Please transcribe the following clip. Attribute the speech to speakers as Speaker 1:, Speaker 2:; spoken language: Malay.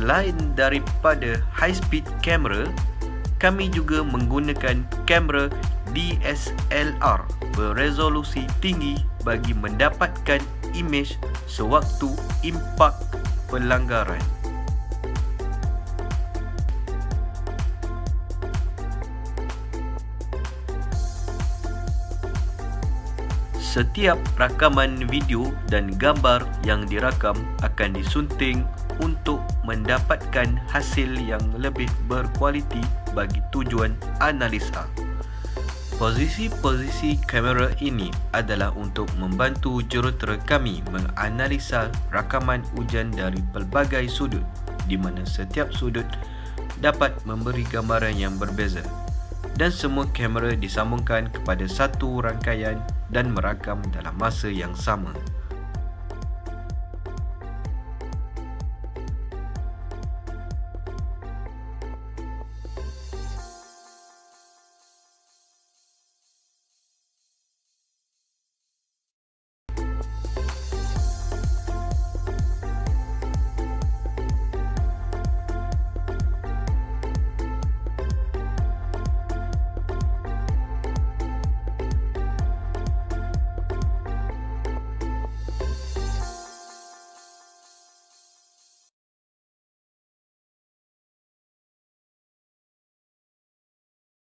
Speaker 1: Selain daripada high speed camera, kami juga menggunakan kamera DSLR beresolusi tinggi bagi mendapatkan imej sewaktu impak pelanggaran. Setiap rakaman video dan gambar yang dirakam akan disunting untuk mendapatkan hasil yang lebih berkualiti bagi tujuan analisa. Posisi-posisi kamera ini adalah untuk membantu jurutera kami menganalisa rakaman hujan dari pelbagai sudut, di mana setiap sudut dapat memberi gambaran yang berbeza, dan semua kamera disambungkan kepada satu rangkaian dan merakam dalam masa yang sama.